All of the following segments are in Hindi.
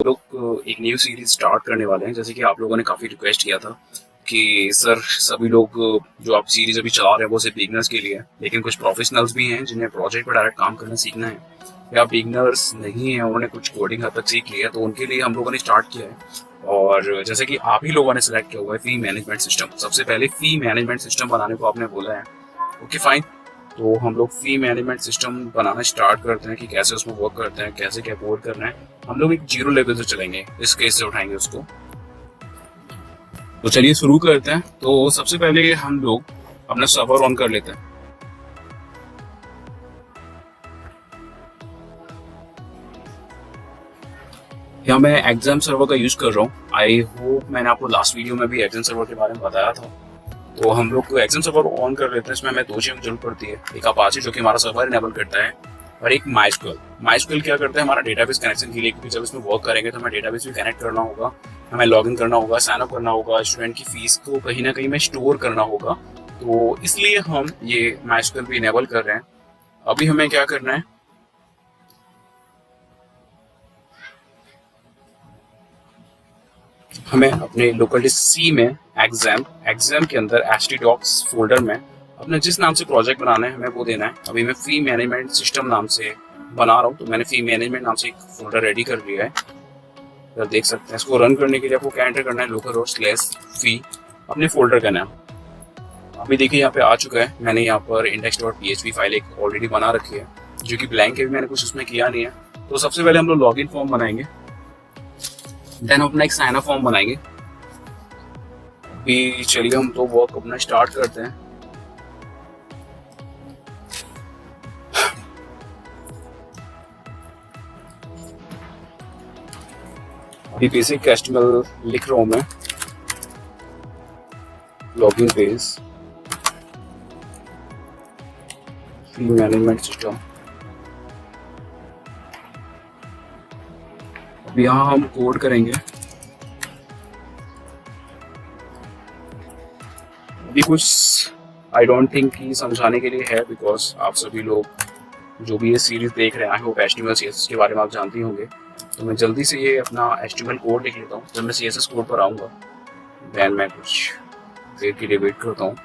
लोग एक न्यू सीरीज स्टार्ट करने वाले हैं। जैसे कि आप लोगों ने काफ़ी रिक्वेस्ट किया था कि सर सभी लोग जो आप सीरीज अभी चला रहे हैं वो सिर्फ बिगनर्स के लिए है, लेकिन कुछ प्रोफेशनल्स भी हैं जिन्हें प्रोजेक्ट पर डायरेक्ट काम करना सीखना है, या बिगनर्स नहीं है उन्होंने कुछ कोडिंग हद तक सीख लिया, तो उनके लिए हम लोगों ने स्टार्ट किया है। और जैसे कि आप ही लोगों ने सिलेक्ट किया हुआ है फी मैनेजमेंट सिस्टम, सबसे पहले फी मैनेजमेंट सिस्टम बनाने को आपने बोला है। ओके फाइन, तो हम लोग फी मैनेजमेंट सिस्टम बनाना स्टार्ट करते हैं कि कैसे उसमें वर्क करते हैं, कैसे क्या कोड करना है। हम लोग एक जीरो लेवल से चलेंगे, इस केस से उठाएंगे उसको। तो चलिए शुरू करते हैं। तो सबसे पहले हम लोग अपना सर्वर ऑन कर लेते हैं। यहाँ मैं एग्जाम सर्वर का यूज कर रहा हूँ। आई होप मैंने आपको लास्ट वीडियो में भी एग्जाम सर्वर के बारे में बताया था। तो हम लोग को एग्जाम सर्वर ऑन कर लेते हैं। इसमें हमें दो चीज़ों की जरूरत पड़ती है, एक अपाचे जो कि हमारा सर्वर इनेबल करता है, और एक माइस्क्यूएल। माइस्क्यूएल क्या करता है, हमारा डेटाबेस कनेक्शन के लिए, क्योंकि जब इसमें वर्क करेंगे तो हमें डेटाबेस भी कनेक्ट करना होगा, हमें लॉग इन करना होगा, साइन अप करना होगा, स्टूडेंट की फीस को कहीं ना कहीं में स्टोर करना होगा। तो इसलिए हम ये माइस्क्यूएल भी इनेबल कर रहे हैं। अभी हमें क्या करना है, हमें अपने लोकल डिस्क सी में एग्जाम एग्जाम के अंदर htdocs फोल्डर में अपने जिस नाम से प्रोजेक्ट बनाना है हमें वो देना है। अभी मैं फी मैनेजमेंट सिस्टम नाम से बना रहा हूँ, तो मैंने फी मैनेजमेंट नाम से एक फोल्डर रेडी कर लिया है। तो देख सकते हैं, इसको रन करने के लिए आपको क्या एंटर करना है, localhost/fee अपने फोल्डर का नाम। अभी देखिए यहाँ पे आ चुका है। मैंने यहाँ पर index.php फाइल एक ऑलरेडी बना रखी है, जो कि ब्लैंक है, भी मैंने कुछ उसमें किया नहीं है। तो सबसे पहले हम लोग लॉग इन फॉर्म बनाएंगे, देन अपना एक साइन अप फॉर्म बनाएंगे। अभी चलिए हम तो वर्क अपना स्टार्ट करते हैं। अभी बेसिक एचटीएमएल लिख रहा हूँ मैं। लॉगिन पेज, फी मैनेजमेंट सिस्टम। अब यहाँ हम कोड करेंगे। अभी कुछ आई डोंट थिंक कि समझाने के लिए है, बिकॉज आप सभी लोग जो भी ये सीरीज देख रहे हैं, आई होप HTML CSS के बारे में आप जानते होंगे। तो मैं जल्दी से ये अपना HTML कोड लिख लेता हूँ, जब मैं CSS कोड पर आऊँगा देन मैं कुछ देर के लिए वेट करता हूँ।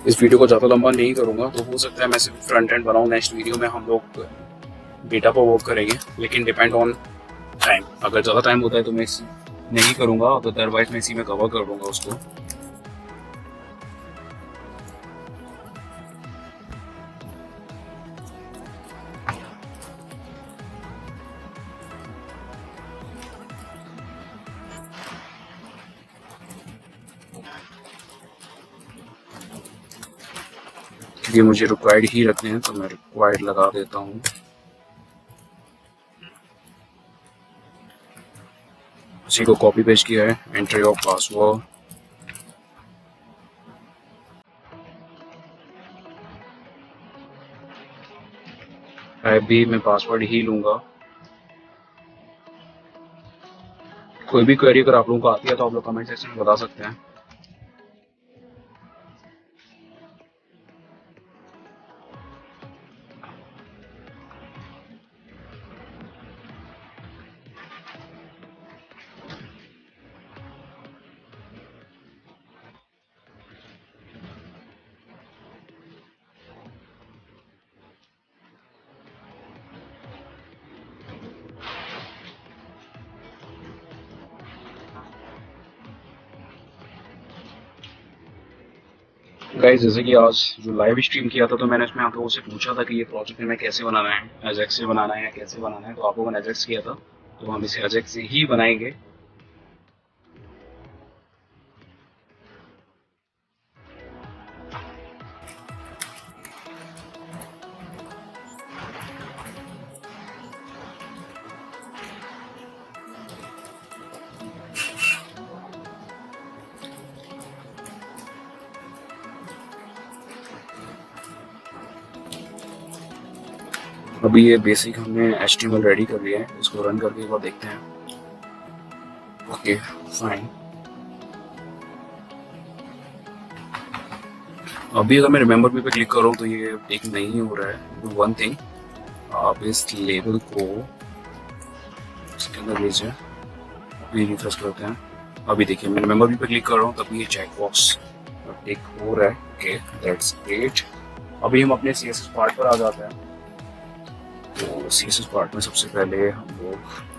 इस वीडियो को ज़्यादा लंबा नहीं करूँगा, तो हो सकता है मैं सिर्फ फ्रंट एंड बनाऊँ। नेक्स्ट वीडियो में हम लोग डेटा पर वर्क करेंगे, लेकिन डिपेंड ऑन टाइम। अगर ज़्यादा टाइम होता है तो मैं नहीं करूँगा, तो अदरवाइज मैं इसी में कवर कर दूँगा उसको। ये मुझे रिक्वायर्ड ही रखने हैं, तो मैं रिक्वायर्ड लगा देता हूँ। उसी को कॉपी पेस्ट किया है, एंटर योर पासवर्ड। अभी मैं पासवर्ड ही लूँगा। कोई भी क्वेरी अगर आप लोगों को आती है तो आप लोग कमेंट सेक्शन में बता सकते हैं। गाइस, जैसे कि आज जो लाइव स्ट्रीम किया था, तो मैंने उसमें आप लोगों से पूछा था कि ये प्रोजेक्ट हमें कैसे बनाना है, अजेक्स से बनाना है या कैसे बनाना है। तो आप लोगों ने अजेक्स किया था, तो हम इसे अजेक्स से ही बनाएंगे। अभी ये बेसिक हमने HTML रेडी कर लिया है, इसको रन करके एक बार देखते हैं। Okay fine. अभी अगर मैं रिमेंबर मी पे क्लिक करूँ तो ये टिक नहीं हो रहा है। वन थिंग, आप इस लेबल को इसके अंदर लीजिए, अभी रिफ्रेश करते हैं। अभी देखिए मैं रिमेंबर मी पे क्लिक कर रहा हूँ तभी ये चेक बॉक्स टिक हो रहा है। Okay that's great. अभी हम अपने CSS पार्ट पर आ जाते हैं। तो CSS पार्ट में सबसे पहले हम लोग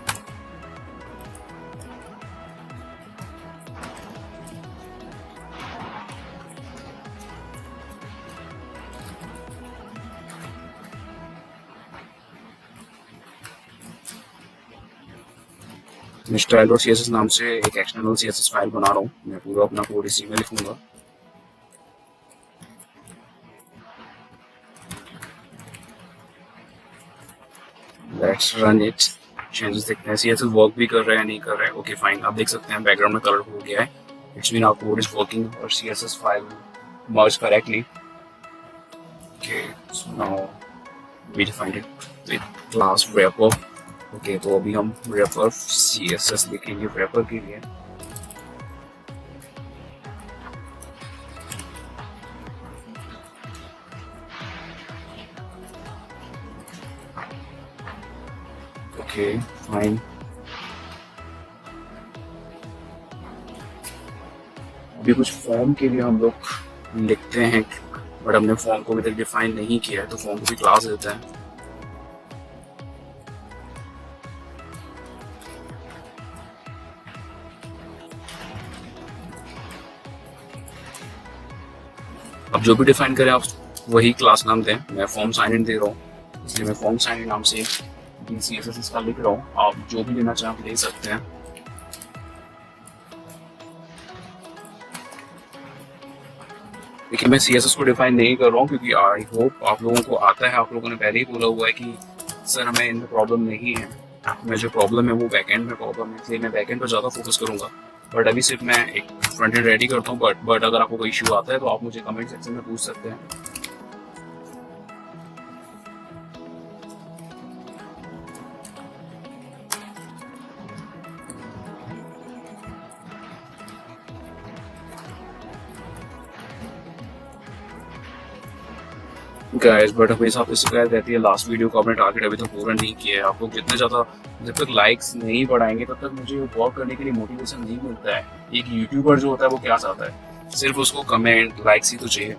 मैं स्टाइल और CSS नाम से एक एक्सटर्नल CSS फाइल बना रहा हूँ। मैं पूरा अपना कोड इसी में लिखूंगा। Let's run it. चेंजेस देखते हैं CSS वर्क भी कर रहा है नहीं कर रहा है। ओके फाइन, आप देख सकते हैं बैकग्राउंड में कलर हो गया है। It's mean our code is working और CSS file merged correctly. Okay, so now we defined it with class wrapper. Okay तो अभी हम wrapper CSS लिखेंगे wrapper के लिए। Okay fine. अभी कुछ फॉर्म के लिए हम लोग लिखते हैं, बट हमने फॉर्म को अभी तक डिफाइन नहीं किया है, तो फॉर्म को भी क्लास देते हैं। अब जो भी डिफाइन करें आप वही क्लास नाम दें। मैं फॉर्म साइन इन दे रहा हूँ, इसलिए मैं फॉर्म साइन इन नाम से CSS इसका लिख रहा हूँ। आप जो भी लेना चाहें आप ले सकते हैं। लेकिन मैं CSS को डिफाइन नहीं कर रहा हूँ क्योंकि आई होप आप लोगों को आता है। आप लोगों ने पहले ही बोला हुआ है कि सर हमें इनमें प्रॉब्लम नहीं है, मैं जो प्रॉब्लम है वो बैकएंड में प्रॉब्लम है, इसलिए मैं बैकएंड पर ज़्यादा फोकस करूंगा। बट अभी सिर्फ मैं एक फ्रंट एंड रेडी करता हूँ। बट अगर आपको कोई इशू आता है तो आप मुझे कमेंट सेक्शन में पूछ सकते हैं। गाइस बट हमेशा आपको शिकायत रहती है लास्ट वीडियो को आपने टारगेट अभी तक पूरा नहीं किया है। आप लोग जितने ज़्यादा जब तक लाइक्स नहीं बढ़ाएंगे तब तक मुझे वर्क करने के लिए मोटिवेशन नहीं मिलता है। एक यूट्यूबर जो होता है वो क्या चाहता है, सिर्फ उसको कमेंट लाइक्स ही तो चाहिए।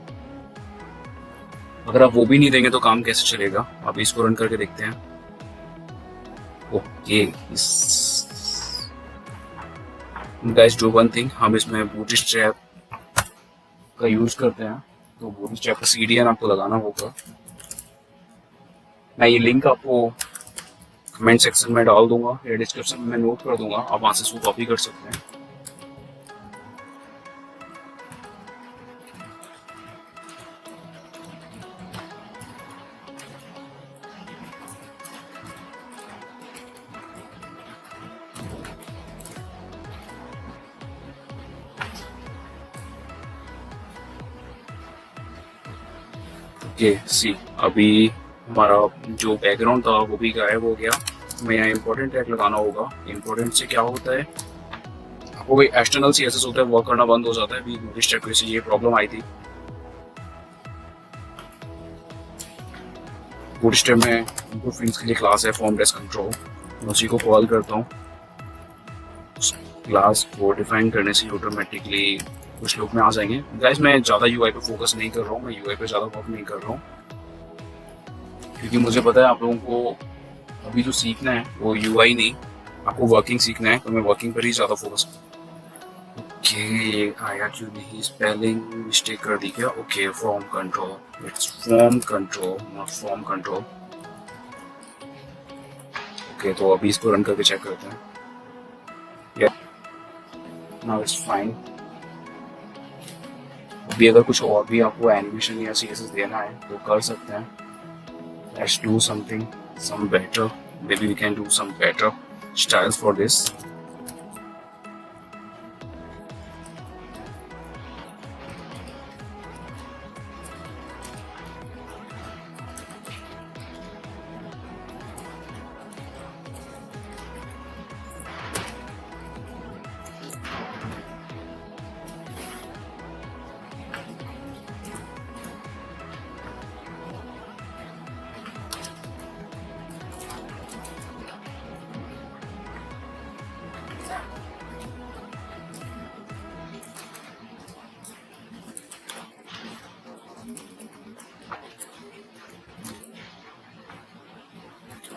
अगर आप वो भी नहीं देंगे तो काम कैसे चलेगा। आप इसको रन करके देखते हैं। Okay guys do one thing, हम इसमें बूटस्ट्रैप का यूज करते हैं, तो बूटस्ट्रैप का CDN आपको लगाना होगा। मैं ये लिंक आपको कमेंट सेक्शन में डाल दूंगा या डिस्क्रिप्शन में मैं नोट कर दूंगा, आप वहां से इसको कॉपी कर सकते हैं। ओके सी, अभी हमारा जो बैकग्राउंड था वो भी गायब हो गया। हमें यहाँ इम्पोर्टेंट टैग लगाना होगा। इम्पोर्टेंट से क्या होता है, आपको कोई एक्सटर्नल CSS होता है वर्क करना बंद हो जाता है। अभी बूटस्ट्रैप से ये प्रॉब्लम आई थी। बूटस्ट्रैप में इनपुट फील्ड्स के लिए क्लास है फॉर्म डेस्क कंट्रोल, मैं उसी को कॉल करता हूँ। क्लास को डिफाइन करने से ऑटोमेटिकली कुछ लोग में आ जाएंगे। गाइस मैं ज़्यादा UI पे फोकस नहीं कर रहा हूँ, मैं UI पे ज़्यादा वर्क नहीं कर रहा हूँ क्योंकि मुझे पता है आप लोगों को अभी जो सीखना है वो UI नहीं, आपको वर्किंग सीखना है, तो मैं वर्किंग पर ही ज़्यादा फोकस करूँ। ओके आया क्यों नहीं, स्पेलिंग मिस्टेक कर दी क्या। Okay form control, it's form control not form control. Okay तो अभी इसको रन करके चेक करते हैं। Now it's fine. अभी अगर कुछ और भी आपको एनिमेशन या CSS देना है तो कर सकते हैं। Let's do something some better, maybe we can do some better styles for this.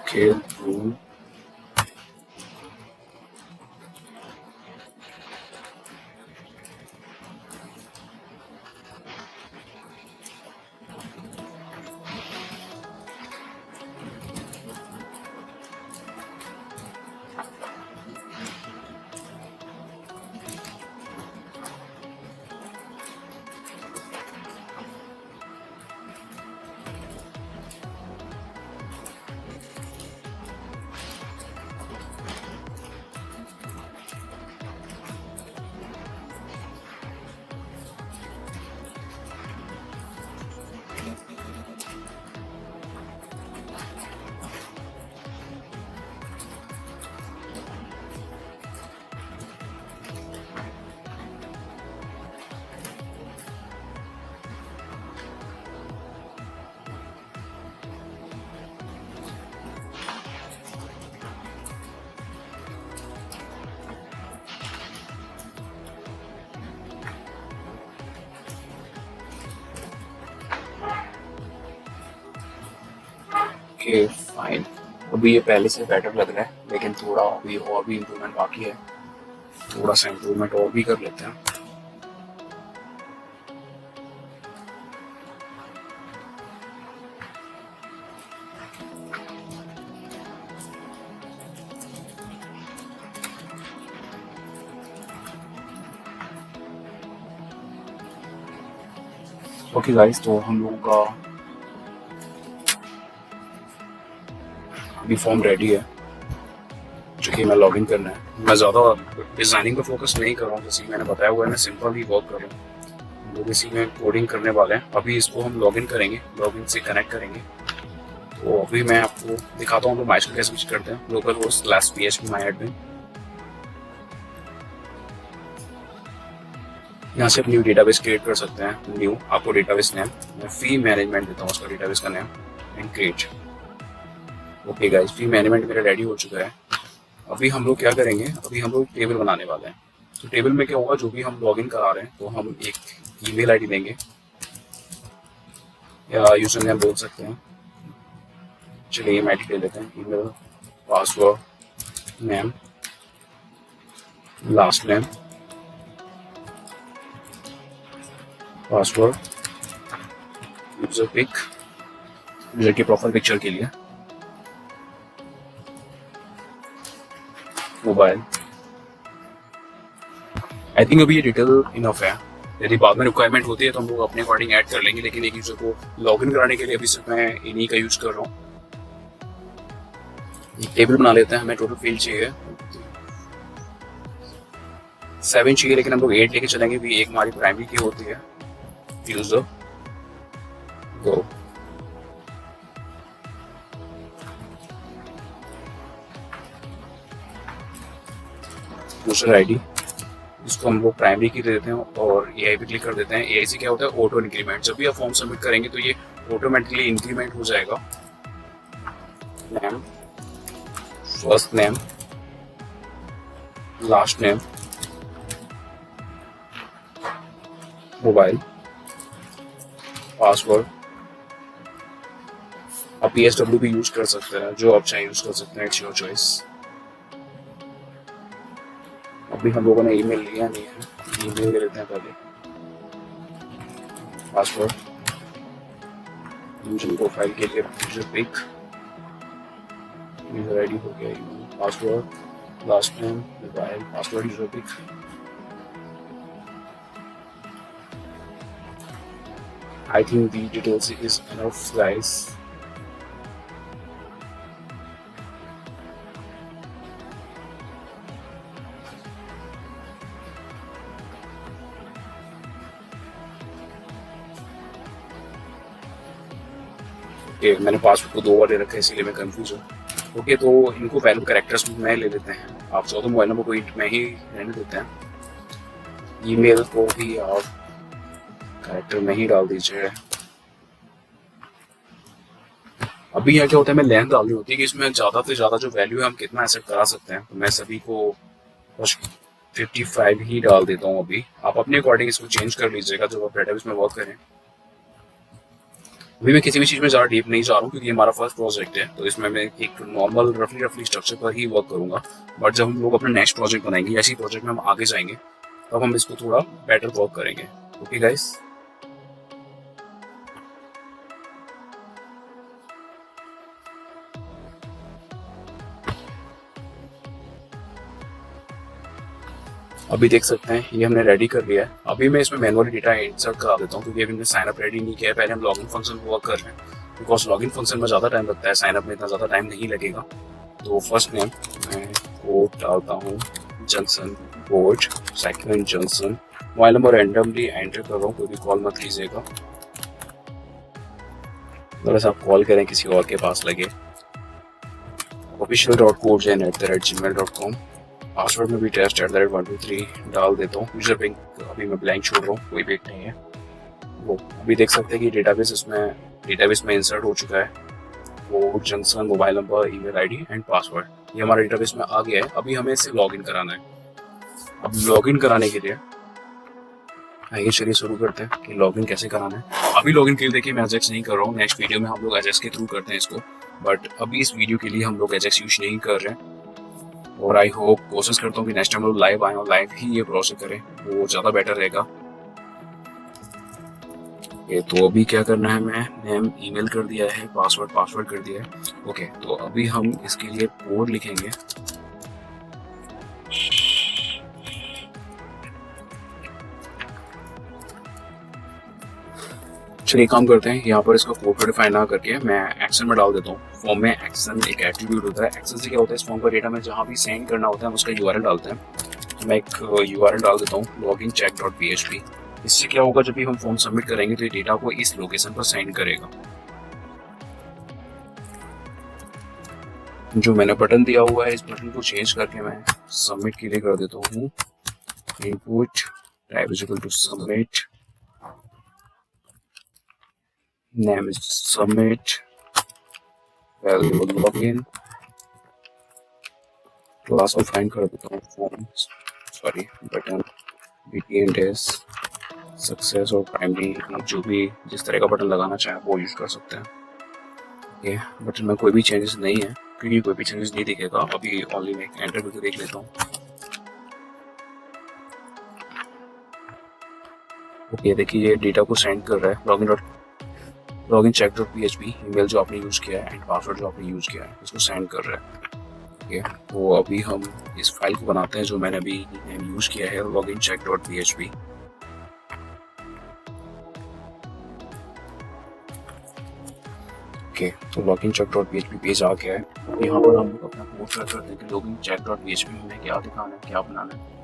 खेल रूम के फाइन। अभी ये पहले से बेटर लग रहा है, लेकिन थोड़ा अभी और भी इम्प्रूवमेंट बाकी है। थोड़ा सा इम्प्रूवमेंट और भी कर लेते हैं। ओके गाइस, तो हम लोगों का अभी फॉर्म रेडी है, जो कि मैं लॉगिन करना है। मैं ज़्यादा डिज़ाइनिंग पे फोकस नहीं कर रहा हूँ, जैसे मैंने बताया हुआ है, मैं सिंपल ही वर्क कर रहा हूँ। लोग इसी में कोडिंग करने वाले हैं। अभी इसको हम लॉगिन करेंगे, लॉगिन से कनेक्ट करेंगे। तो अभी मैं आपको दिखाता हूँ तो माइस्क्यूएल कैसे स्विच करते हैं। लोकल होस्ट /php myadmin, यहाँ से अपनी डेटाबेस क्रिएट कर सकते हैं। न्यू, आपको डेटाबेस नेम, मैं फी मैनेजमेंट देता हूँ उसका डेटाबेस का name, and create. Okay guys, fee management मेरा रेडी हो चुका है। अभी हम लोग क्या करेंगे, अभी हम लोग टेबल बनाने वाले हैं। तो टेबल में क्या होगा, जो भी हम लॉगिन करा रहे हैं, तो हम एक ईमेल आईडी देंगे या यूजर नेम बोल सकते हैं। चलिए ईमेल आईडी दे लेते हैं। Email, password, name, last name, password, user pic, user की प्रोफाइल पिक्चर के लिए, मोबाइल। आई थिंक अभी ये डिटेल इनफ है। यदि बाद में रिक्वायरमेंट होती है तो हम लोग अपने अकॉर्डिंग ऐड कर लेंगे, लेकिन एक यूजर को लॉगिन कराने के लिए अभी सिर्फ मैं इन्हीं का यूज कर रहा हूँ। टेबल बना लेते हैं। हमें टोटल फील्ड चाहिए 7 चाहिए, लेकिन हम लोग 8 लेके चलेंगे भी। एक हमारी प्राइमरी की होती है, यूजर गो, यूजर आईडी, इसको हम लोग प्राइमरी की दे देते हैं और एआई पे क्लिक कर देते हैं। एआई से क्या होता है, ऑटो इंक्रीमेंट। जब भी आप फॉर्म सबमिट करेंगे तो ये ऑटोमेटिकली इंक्रीमेंट हो जाएगा। Name, first name, last name, mobile, password. आप PSW भी यूज कर सकते हैं, जो आप चाहे यूज कर सकते हैं, इट्स योर चॉइस। अभी हम लोगों ने ईमेल लिया नहीं है, ईमेल ले लेते हैं पहले। पासवर्ड, यूजर प्रोफाइल के लिए यूजर पिक, यूजर आईडी हो गया, email, password, last name, mobile, password, user pic. I think the details is enough, guys. Okay, मैंने पासवर्ड को 2 बार दे रखा है, इसीलिए मैं कंफ्यूज हूँ। ओके, तो इनको वैल्यू कैरेक्टर्स में ले लेते हैं। आप चाहो तो मोबाइल नंबर को में ही रहने देते हैं। ईमेल को भी आप कैरेक्टर में ही डाल दीजिए। अभी यहाँ क्या होता है, मैं लेंथ डालनी होती है कि इसमें ज़्यादा से ज़्यादा जो वैल्यू है हम कितना एक्सेप्ट करा सकते हैं। तो मैं सभी को 55 ही डाल देता हूँ। अभी आप अपने अकॉर्डिंग इसको चेंज कर लीजिएगा जब आप डेटाबेस में वर्क करें। अभी मैं किसी भी चीज़ में ज़्यादा डीप नहीं जा रहा हूँ क्योंकि ये हमारा फर्स्ट प्रोजेक्ट है, तो इसमें मैं एक नॉर्मल रफली स्ट्रक्चर पर ही वर्क करूंगा। बट जब हम लोग अपना नेक्स्ट प्रोजेक्ट बनाएंगे, ऐसी प्रोजेक्ट में हम आगे जाएंगे, तब हम इसको थोड़ा बेटर वर्क करेंगे। ओके गाइस, अभी देख सकते हैं ये हमने रेडी कर लिया है। अभी मैं इसमें मैनुअली डेटा इंसर्ट करा देता हूँ क्योंकि अभी हमने साइन अप रेडी नहीं किया है। पहले हम लॉगिन फंक्शन वर्क कर रहे हैं बिकॉज लॉगिन फंक्शन में ज़्यादा टाइम लगता है, साइन अप में इतना ज़्यादा टाइम नहीं लगेगा। तो फर्स्ट नेम मैं कोड डालता हूँ junction code, second junction, mobile number randomly enter कर रहा हूँ, कोई भी कॉल मत कीजिएगा, अगर आप कॉल करें किसी और के पास लगे। official.codegen@gmail.com, पासवर्ड में भी test@123 डाल देता हूँ। यूजर बैंक अभी मैं ब्लैंक छोड़ रहा हूँ, कोई भी नहीं है। वो अभी देख सकते हैं कि डेटाबेस में इंसर्ट हो चुका है। Code junction, mobile number, email ID and password, ये हमारे डेटाबेस में आ गया है। अभी हमें इसे लॉगिन कराना है। अब लॉगिन कराने के लिए आइए चलिए शुरू करते हैं कि लॉगिन कैसे कराना है। अभी लॉगिन के लिए देखिए मैं एजेक्स नहीं कर रहा हूँ, नेक्स्ट वीडियो में हम लोग एजेक्स के थ्रू करते हैं इसको, बट अभी इस वीडियो के लिए हम लोग एजेक्स यूज नहीं कर रहे हैं। और आई होप, कोशिश करता हूँ कि नेक्स्ट टाइम लोग लाइव आए और लाइव ही ये प्रोसेस करें, वो ज़्यादा बेटर रहेगा। ये तो अभी क्या करना है, मैं नेम ईमेल कर दिया है, पासवर्ड कर दिया है। ओके, तो अभी हम इसके लिए कोड लिखेंगे। चलिए काम करते हैं, यहाँ पर इसका कोड डिफाइन ना करके मैं एक्शन में डाल देता हूँ। फॉर्म में एक्शन एक एट्रीब्यूट होता है। एक्शन से क्या होता है, इस फॉर्म का डेटा में जहाँ भी सेंड करना होता है हम उसका यूआरएल डालते हैं। तो मैं एक यूआरएल डाल देता हूँ, logincheck.php। इससे क्या होगा, जब भी हम फॉर्म सबमिट करेंगे तो ये डेटा को इस लोकेशन पर सेंड करेगा। जो मैंने बटन दिया हुआ है, इस बटन को चेंज करके मैं सबमिट के लिए कर देता हूँ। Input type is equal to submit, name is submit, value login, class को फाइंड कर देता हूँ form, sorry button, BTN dash, success और प्राइमरी, जो भी जिस तरह का बटन लगाना चाहे वो यूज कर सकते हैं। ये बटन में कोई भी चेंजेस नहीं है क्योंकि कोई भी चेंजेस नहीं दिखेगा। अभी ओनली मैं एंटर करके देख लेता हूँ। ओके, देखिए ये डेटा को सेंड कर रहा है। login.check.php ईमेल जो आपने यूज किया है एंड पासवर्ड जो आपने यूज किया है इसको सेंड कर रहा है। ओके, तो अभी हम इस फाइल को बनाते हैं जो मैंने अभी यूज किया है, login.check.php। ओके, तो login.check.php पेज आ गया है। यहाँ पर हम अपना कोड सर्च करते हैं कि login.check.php में हमें क्या दिखाना है, क्या बनाना है।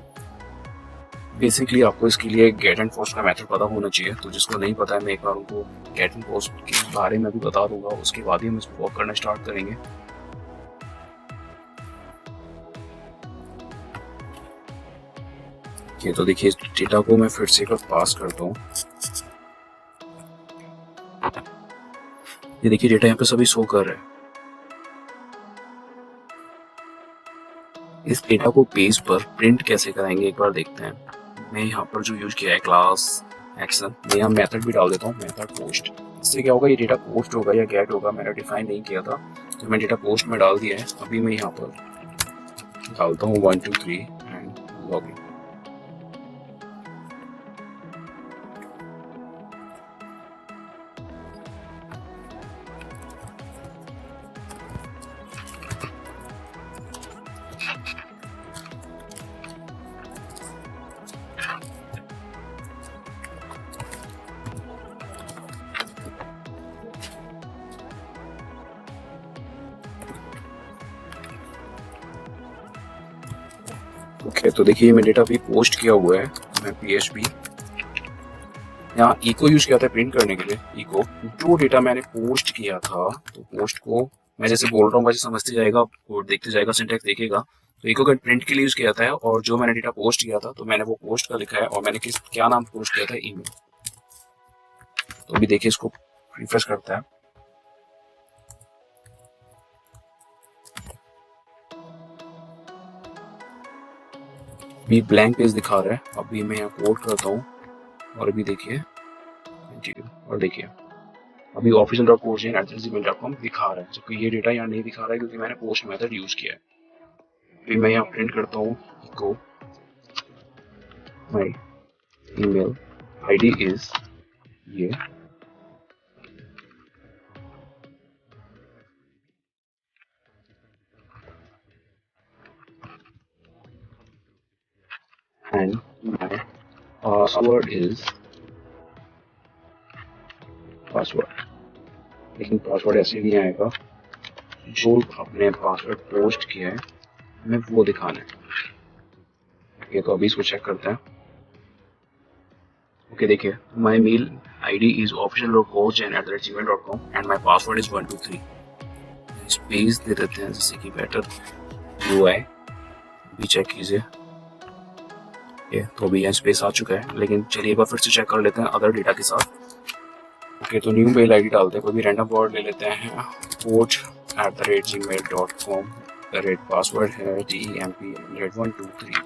बेसिकली आपको इसके लिए गेट एंड पोस्ट का मेथड पता होना चाहिए, तो जिसको नहीं पता है मैं एक बार उनको गेट एंड पोस्ट के बारे में भी बता दूंगा, उसके बाद ही हम इसको वर्क करना स्टार्ट करेंगे। ये तो देखिए इस डेटा को मैं फिर से पास करता हूँ। ये देखिए डेटा यहाँ पे सभी शो कर रहा है। इस डेटा को पेज पर प्रिंट कैसे कराएंगे एक बार देखते हैं। मैं यहाँ पर जो यूज किया है क्लास एक्शन, मैं यहाँ मेथड भी डाल देता हूँ, मेथड पोस्ट। इससे क्या होगा, ये डेटा पोस्ट होगा या गेट होगा, मैंने डिफाइन नहीं किया था तो मैं डेटा पोस्ट में डाल दिया है। अभी मैं यहाँ पर डालता हूँ 1 2 3 एंड लॉगिन। ओके, तो देखिए मैं डेटा भी पोस्ट किया हुआ है। मैं PHP यहाँ इको यूज किया था प्रिंट करने के लिए। इको जो डेटा मैंने पोस्ट किया था, तो पोस्ट को मैं जैसे बोल रहा हूँ वैसे समझते जाएगा, कोड देखते जाएगा, सिंटैक्स देखेगा। तो इको का प्रिंट के लिए यूज किया था, और जो मैंने डेटा पोस्ट किया था तो मैंने वो पोस्ट का लिखा है, और मैंने क्या नाम पोस्ट किया था, ईमेल। तो अभी देखिए इसको रिफ्रेश करता है, अभी ब्लैंक पेज दिखा रहा है। अभी मैं यहाँ कोड करता हूँ और अभी देखिए, और देखिए अभी official.postgen@gmail.com दिखा रहा है, जबकि ये डेटा यहाँ नहीं दिखा रहा है क्योंकि मैंने पोस्ट मेथड यूज किया है। फिर मैं यहाँ प्रिंट करता हूँ echo my email ID is ये, and my password is password. लेकिन पासवर्ड ऐसे नहीं आएगा, जो आपने पासवर्ड पोस्ट किया है हमें वो दिखाना है। ये तो अभी इसको चेक करते हैं। ओके देखिए, my mail ID is official.postgen@gmail.com and my password is 123। Space दे देते हैं जिससे कि बेटर UI भी चेक कीजिए। ये तो अभी यहाँ स्पेस आ चुका है, लेकिन चलिए एक बार फिर से चेक कर लेते हैं अदर डेटा के साथ। ओके तो न्यू मेल ID डालते हैं, कोई भी रैंडम वर्ड ले लेते हैं, port@gmail.com, पासवर्ड है TEMP123।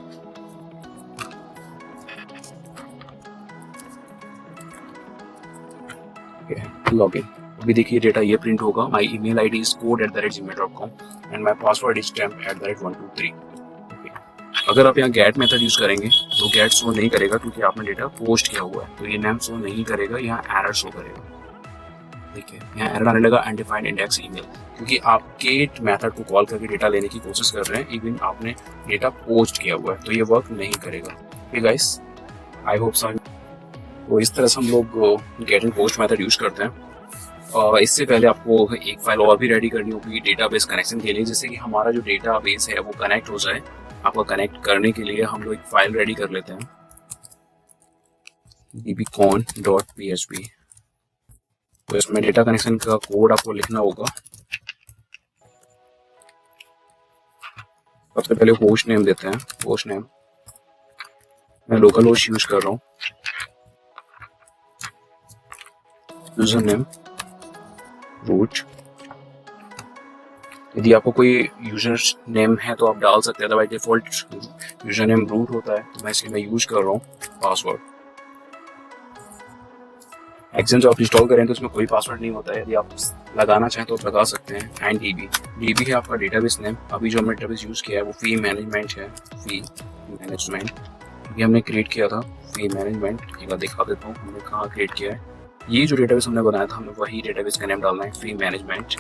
लॉगिन। अभी देखिए डेटा ये प्रिंट होगा, my email ID is code@gmail.com and my password is temp@123। अगर आप यहाँ गेट मेथड यूज करेंगे तो गेट शो नहीं करेगा क्योंकि आपने डेटा पोस्ट किया हुआ है, तो ये नेम शो नहीं करेगा, यहाँ एरर शो करेगा। देखिए यहाँ एरर आने लगा अनडिफाइंड इंडेक्स ईमेल, क्योंकि आप गेट मेथड को कॉल करके डेटा लेने की कोशिश कर रहे हैं, इवन आपने डेटा पोस्ट किया हुआ है, तो ये वर्क नहीं करेगा। Okay guys, I hope so. तो इस तरह से हम लोग get and post method use करते हैं। और इससे पहले आपको एक फाइल और भी रेडी करनी होगी डेटाबेस कनेक्शन के लिए, जिससे कि हमारा जो डेटाबेस है वो कनेक्ट हो जाए। आपको कनेक्ट करने के लिए हम लोग एक फाइल रेडी कर लेते हैं, dbcon.php। तो इसमें डेटा कनेक्शन का कोड आपको लिखना होगा। सबसे पहले होस्ट नेम देते हैं, होस्ट नेम मैं लोकल होस्ट यूज कर रहा हूँ। यूजर नेम रूट, यदि आपको कोई यूजर नेम है तो आप डाल सकते हैं, otherwise default user name root होता है, तो मैं इसलिए यूज कर रहा हूँ। पासवर्ड, एक्शन जो आप इंस्टॉल करें तो उसमें कोई पासवर्ड नहीं होता है, यदि आप लगाना चाहें तो आप लगा सकते हैं। एंड DB है आपका डेटाबेस नेम। अभी जो हमने डेटाबेस यूज किया है वो फी मैनेजमेंट है, फी मैनेजमेंट ये हमने क्रिएट किया था। फी मैनेजमेंट एक बार दिखा देता हूँ हमने कहाँ क्रिएट किया है। ये जो डेटाबेस हमने बनाया था हमें वही डेटाबेस का नेम डालना है, फी मैनेजमेंट।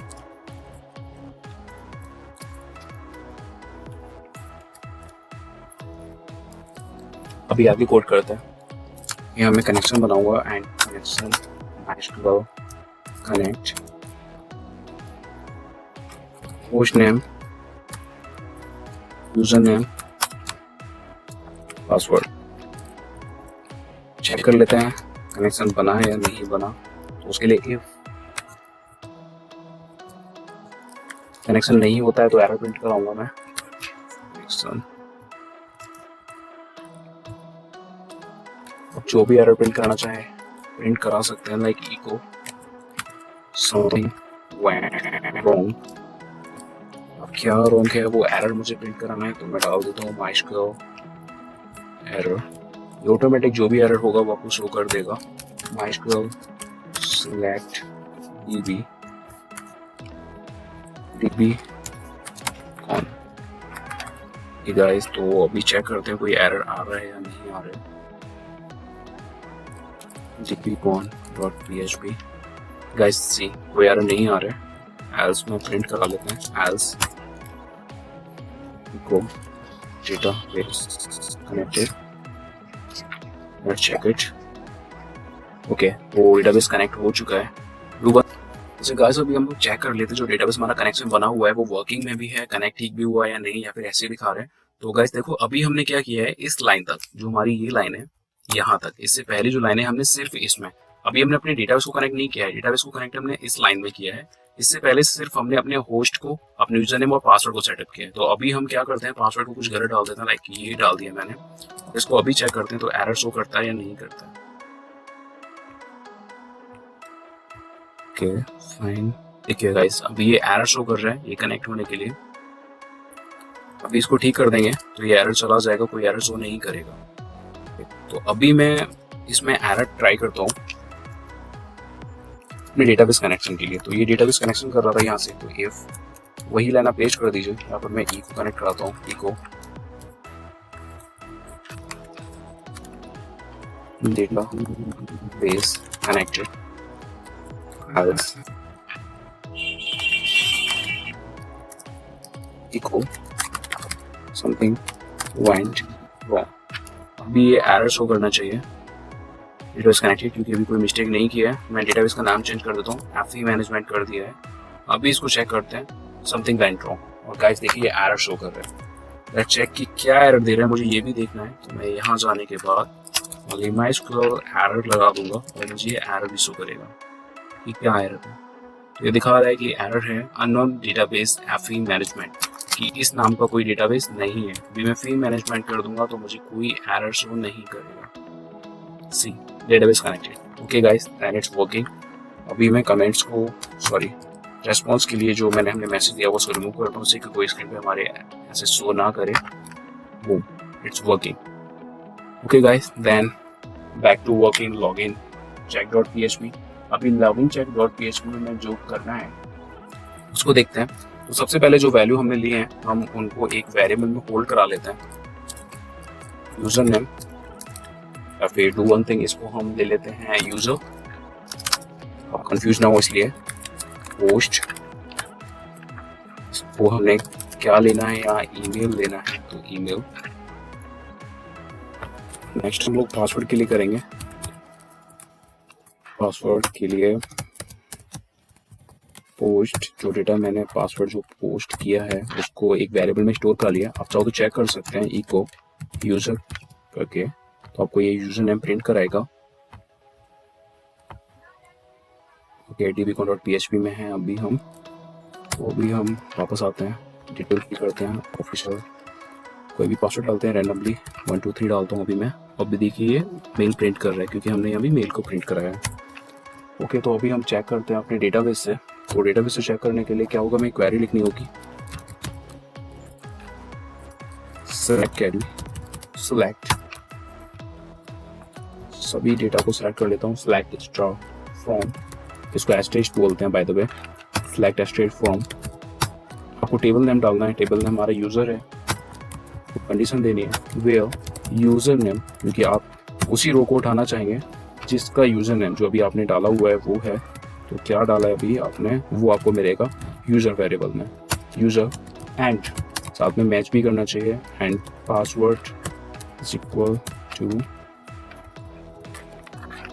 अभी आगे कोड करते हैं। ये हमें कनेक्शन बना हुआ and connection MySQL connect, host name, user name, password. Check कर लेते हैं कनेक्शन बना है या नहीं बना। तो उसके लिए इफ कनेक्शन नहीं होता है तो एरर प्रिंट कराऊंगा मैं। कनेक्शन, जो भी एरर प्रिंट कराना चाहे प्रिंट करा सकते हैं, लाइक इको समथिंग रॉन्ग। अब क्या रॉन्ग है वो एरर मुझे प्रिंट कराना है, तो मैं डाल देता हूँ MySQL एरर। ये ऑटोमेटिक जो भी एरर होगा वो आपको शो कर देगा। MySQL select db on। Guys तो अभी चेक करते हैं कोई एरर आ रहा है या नहीं आ रहा है। dbcon.php गाइस सी कोई एरर नहीं आ रहा है। एल्स में प्रिंट करा लेते हैं, else go database connected, let's check it। Okay वो डेटाबेस कनेक्ट हो चुका है। जैसे गाइस अभी हम लोग चेक कर लेते हैं जो डेटाबेस हमारा कनेक्शन बना हुआ है वो वर्किंग में भी है, कनेक्ट ठीक भी हुआ है या नहीं, या फिर ऐसे दिखा रहे हैं। तो गाइस देखो अभी हमने क्या किया है, इस लाइन तक जो हमारी ये लाइन है यहाँ तक, इससे पहले जो लाइन है हमने सिर्फ इसमें, अभी हमने अपने डेटाबेस को कनेक्ट नहीं किया है। डेटाबेस को कनेक्ट हमने इस लाइन में किया है। इससे पहले सिर्फ हमने अपने होस्ट को, अपने यूजर नेम और पासवर्ड को सेटअप किया है। तो अभी हम क्या करते हैं, पासवर्ड को कुछ गलत डाल देते हैं, लाइक ये डाल दिया मैंने। इसको अभी चेक करते हैं तो एरर शो करता है या नहीं करता है। ओके फाइन, देखिए गाइस अभी ये एरर शो कर रहा है ये कनेक्ट होने के लिए। अभी इसको ठीक कर देंगे तो ये एरर चला जाएगा, कोई एरर शो नहीं करेगा। तो अभी मैं इसमें एरर ट्राई करता हूँ। अपने डेटाबेस कनेक्शन के लिए। तो ये डेटाबेस कनेक्शन कर रहा था यहाँ से, तो इफ वही लाइन आप पेस्ट कर दीजिए। यहाँ पर मैं ई को कनेक्ट कराता हूँ, ई को database connected as echo something went wrong. अभी ये एरर शो करना चाहिए डेटाबेस कनेक्टेड, क्योंकि अभी कोई मिस्टेक नहीं किया है। मैं डेटाबेस का नाम चेंज कर देता हूँ, एफई मैनेजमेंट कर दिया है। अभी इसको चेक करते हैं, समथिंग वेंट रॉन्ग। और गाइस देखिए ये एरर शो कर रहा है। लेट्स चेक कि क्या एरर दे रहा है, मुझे ये भी देखना है। तो मैं यहाँ जाने के बाद MySQL एरर लगा दूंगा और मुझे ये एरर भी शो करेगा कि क्या एरर है। तो ये दिखा रहा है कि एरर है अननोन डेटाबेस एफई मैनेजमेंट, कि इस नाम का कोई डेटाबेस नहीं है। अभी मैं फी मैनेजमेंट कर दूंगा तो मुझे कोई एरर शो नहीं करेगा। See database connected. Okay guys, then it's working. अभी मैं कमेंट्स को रेस्पॉन्स के लिए जो हमने मैसेज दिया वो उसको रिमूव करता हूँ, उससे कि कोई स्क्रीन पे हमारे ऐसे शो ना करे। वो it's working. Okay guys, then back to working login check.php। अभी लॉगिन check.php में जो करना है उसको देखते हैं। तो सबसे पहले जो वैल्यू हमने लिए हैं हम उनको एक वेरिएबल में होल्ड करा लेते हैं, यूजर नेम, या फिर डू वन थिंग, इसको हम ले लेते हैं यूजर, अब कंफ्यूज ना हो इसलिए। पोस्ट वो हमने क्या लेना है, या ईमेल लेना है तो ईमेल। नेक्स्ट हम लोग पासवर्ड के लिए करेंगे, पासवर्ड के लिए पोस्ट, जो डेटा मैंने पासवर्ड जो पोस्ट किया है उसको एक वेरिएबल में स्टोर कर लिया। आप चाहो तो चेक कर सकते हैं इको यूजर करके, तो आपको ये यूजर नेम प्रिंट कराएगा। ओके, dbcon.php में है अभी हम, तो अभी हम वापस आते हैं, डिटेल फिल करते हैं, ऑफिशियल कोई भी पासवर्ड डालते हैं, रैंडमली 1 2 3 डालता हूँ अभी मैं। अभी देखिए ये मेल प्रिंट कर रहा है क्योंकि हमने अभी मेल को प्रिंट कराया है। ओके, तो अभी हम चेक करते हैं अपने डेटाबेस से। तो डेटाबेस से चेक करने के लिए क्या होगा, हमें क्वेरी लिखनी होगी, सेलेक्ट सभी डेटा को सेलेक्ट कर लेता हूँ, सेलेक्ट स्टार फ्रॉम, इसको एस्टेरिस्क बोलते हैं bye the way, select asterisk from. आपको टेबल नेम डालना है, टेबल नेम हमारा यूजर है, तो कंडीशन देनी है वेयर यूजर नेम, क्योंकि आप उसी रो को उठाना चाहेंगे जिसका यूजर नेम जो अभी आपने डाला हुआ है वो है। तो क्या डाला है अभी आपने वो आपको मिलेगा यूजर वेरिएबल में, यूजर एंड साथ में मैच भी करना चाहिए, and password is equal to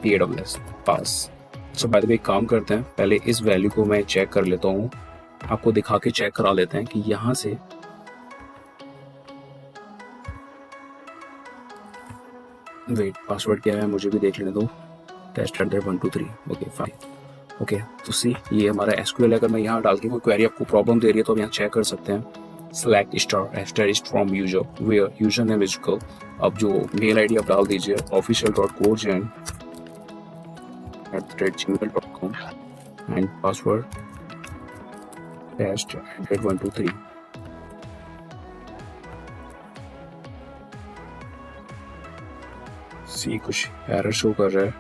PAWS pass. So by the way काम करते हैं, पहले इस वैल्यू को मैं चेक कर लेता हूँ, आपको दिखा के चेक करा लेते हैं कि यहाँ से वेट पासवर्ड क्या है मुझे भी देख लेने दो, test@123। Okay fine. ओके, तो सी ये हमारा SQL है। अगर मैं यहाँ डाल के कोई क्वेरी आपको प्रॉब्लम दे रही है तो आप यहाँ चेक कर सकते हैं, select star asterisk from user where user name is equal, अब जो मेल आईडी आप डाल दीजिए official.courgen@gmail.com एंड पासवर्ड test@123। सी कुछ एरर शो कर रहा है,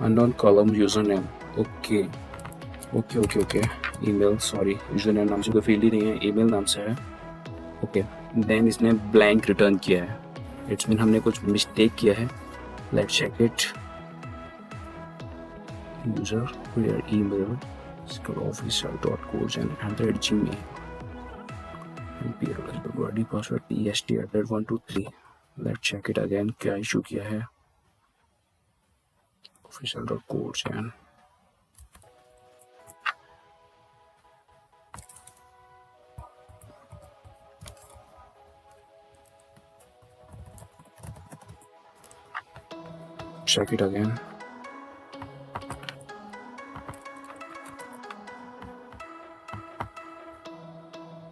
unknown column user name. Okay okay okay okay, email, sorry user name नाम से कोई फील्ड ही नहीं है, ईमेल नाम से है। ओके, देन इसने ब्लैंक रिटर्न किया है, इट्स मीन हमने कुछ मिस्टेक किया है। Let's check it, user where email official.courgen@gmail body password est@123। Let's check it again, क्या इशू किया है, official.courgen। check it again,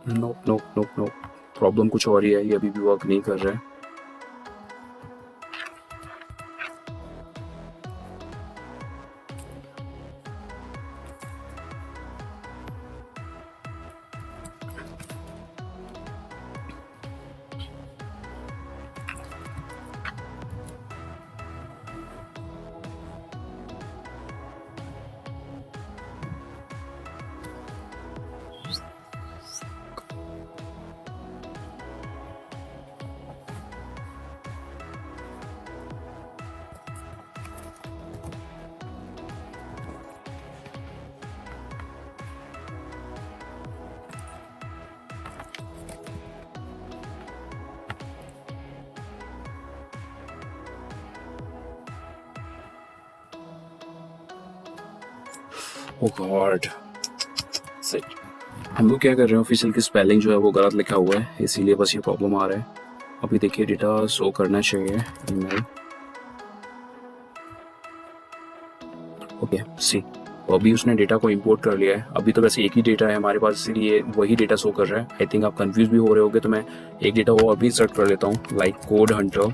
no problem कुछ और ही है, ये अभी भी वर्क नहीं कर रहा है। ओ गॉड सही। हम लोग क्या कर रहे हैं, ऑफिशियल की स्पेलिंग जो है वो गलत लिखा हुआ है, इसीलिए बस ये प्रॉब्लम आ रहा है। अभी देखिए डेटा शो करना चाहिए ईमेल। ओके सी, तो अभी उसने डेटा को इंपोर्ट कर लिया है। अभी तो वैसे एक ही डेटा है हमारे पास, इसीलिए वही डेटा शो कर रहा है। आई थिंक आप कंफ्यूज भी हो रहे होगे, तो मैं एक डेटा वो अभी इंसर्ट कर लेता हूँ, like code Hunter.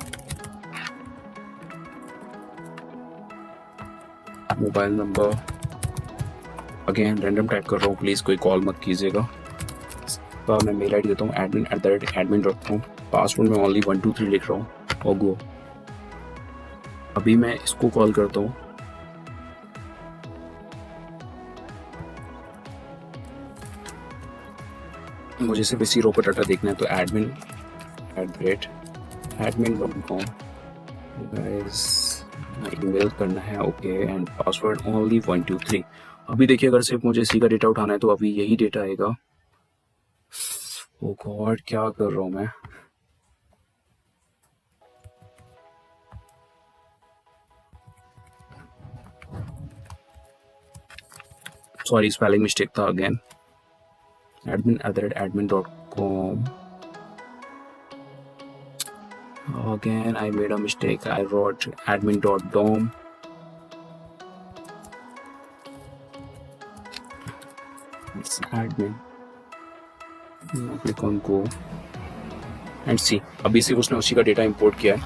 Mobile number again random type कर रहा हूँ, प्लीज़ कोई कॉल मत कीजिएगा। तो मैं मेल आई डी देता हूँ admin@admin.com। पासवर्ड में ओनली 123 लिख रहा हूँ और गो। अभी मैं इसको कॉल करता हूँ। मुझे सिर्फ इसी रो पर डाटा देखना है, तो admin@admin.com गाइस ईमेल करना है। Okay and password only 123। अभी देखिए अगर सिर्फ मुझे इसी का डेटा उठाना है तो अभी यही डेटा आएगा। ओ गॉड क्या कर रहा हूँ मैं। सॉरी स्पेलिंग मिस्टेक था again. admin@admin.com। Again, I made a mistake. I wrote admin.dom. It's admin. Now click on go and see. अभी सिर्फ उसने उसी का डेटा इंपोर्ट किया है।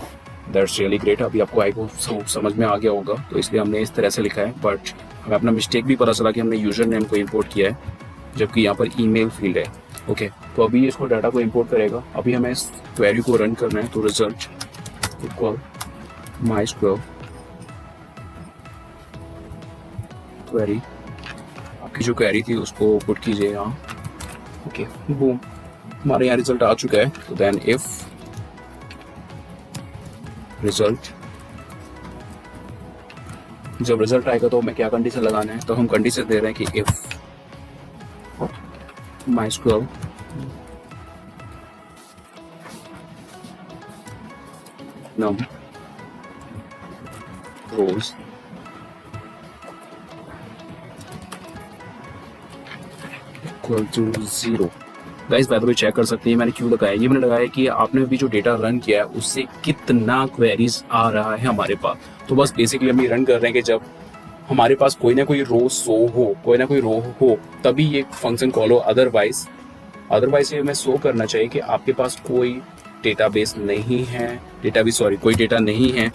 That's really great. अभी आपको आई को समझ में आ गया होगा, तो इसलिए हमने इस तरह से लिखा है। बट हमें अपना मिस्टेक भी पता चला कि हमने यूजर नेम को इंपोर्ट किया है, जबकि यहाँ पर ईमेल फील्ड है। ओके तो अभी इसको डाटा को इंपोर्ट करेगा। अभी हमें इस क्वेरी को रन करना है, तो रिजल्ट इक्वल MySQL क्वेरी। आपकी जो क्वेरी थी उसको पुट कीजिए यहाँ। ओके बूम, हमारे यहाँ रिजल्ट आ चुका है। तो देन इफ रिजल्ट, जब रिजल्ट आएगा तो हमें क्या कंडीशन लगाना है, तो हम कंडीशन दे रहे हैं कि if MySQL num rows equal to 0। Guys by the way check कर सकते हैं मैंने क्यों लगाया। ये मैंने लगाया कि आपने भी जो डेटा रन किया है उससे कितना क्वेरीज आ रहा है हमारे पास। तो बस बेसिकली हम ये रन कर रहे हैं कि जब हमारे पास कोई ना कोई रो शो हो, कोई ना कोई रो हो, तभी ये फंक्शन कॉल हो। अदरवाइज ये हमें शो करना चाहिए कि आपके पास कोई डेटाबेस नहीं है, कोई डेटा नहीं है।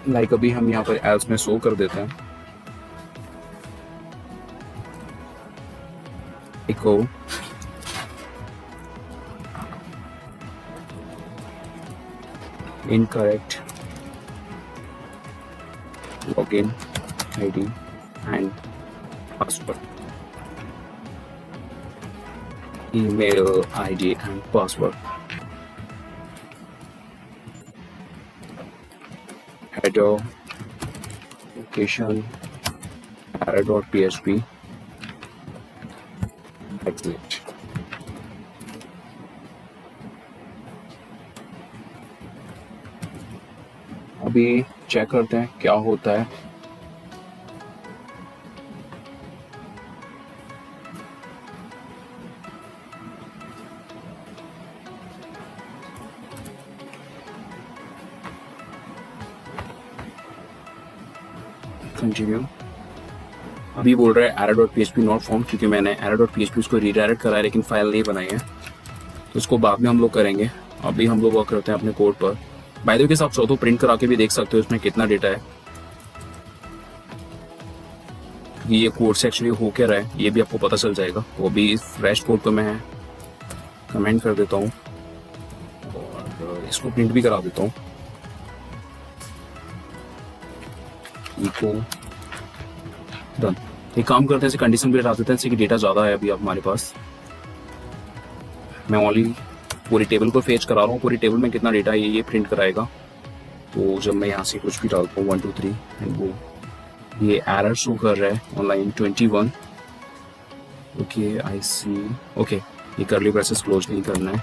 लाइक अभी हम यहाँ पर एल्स में शो कर देते हैं eco incorrect login ID and password, email ID and password, header, location, error.php, exit। अभी चेक करते हैं क्या होता है। कंटिन्यू। अभी बोल रहा है error.php नॉट फाउंड, क्योंकि मैंने error.php उसको रीडायरेक्ट करा है लेकिन फाइल नहीं बनाई है, तो उसको बाद में हम लोग करेंगे। अभी हम लोग वर्क करते हैं अपने कोड पर। बाय द वे के साथ चौथों प्रिंट करा के भी देख सकते हो इसमें कितना डेटा है, ये कोड से एक्चुअली हो क्या रहा है ये भी आपको पता चल जाएगा। तो अभी इस फ्रेश कोड को मैं कमेंट कर देता हूँ और इसको प्रिंट भी करा देता हूँ। Echo done. एक काम करते हैं, कंडीशन भी हटा देते हैं कि डेटा ज़्यादा है अभी हमारे पास। मैं ओनली पूरी टेबल को फेच करा रहा हूँ, पूरी टेबल में कितना डेटा है ये प्रिंट कराएगा। तो जब मैं यहाँ से कुछ भी डालता हूँ 1 2 3 एंड वो ये एरर शो कर रहा है online 21। Okay I see. Okay ये करली ब्रेसेस क्लोज नहीं करना है।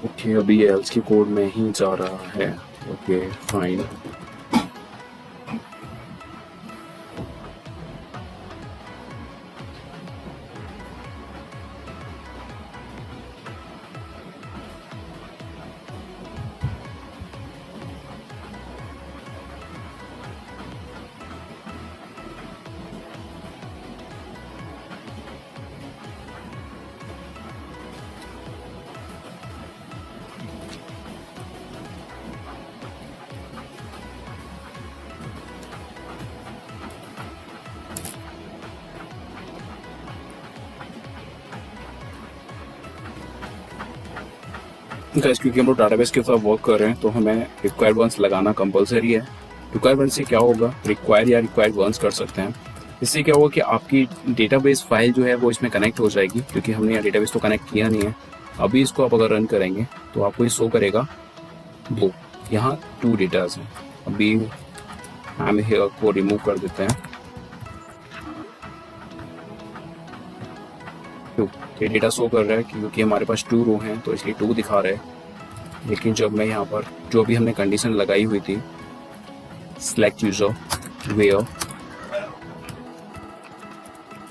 ओके, अभी ये एल्स की कोड में ही जा रहा है। Okay fine. गाइस, क्योंकि हम लोग डाटाबेस के साथ वर्क कर रहे हैं तो हमें रिक्वायर वंस लगाना कंपलसरी है। रिक्वायर वंस से क्या होगा, रिक्वायर या रिक्वायर वंस कर सकते हैं। इससे क्या होगा कि आपकी डेटाबेस फाइल जो है वो इसमें कनेक्ट हो जाएगी, क्योंकि हमने यहाँ डेटाबेस तो कनेक्ट किया नहीं है। अभी इसको आप अगर रन करेंगे तो आपको ये शो करेगा दो, यहाँ 2 डेटाज हैं। अभी हम हेयर को रिमूव कर देते हैं। क्यों ये डेटा शो कर रहा है क्योंकि हमारे पास 2 रो हैं तो इसलिए 2 दिखा रहा है। लेकिन जब मैं यहाँ पर जो भी हमने कंडीशन लगाई हुई थी, select user where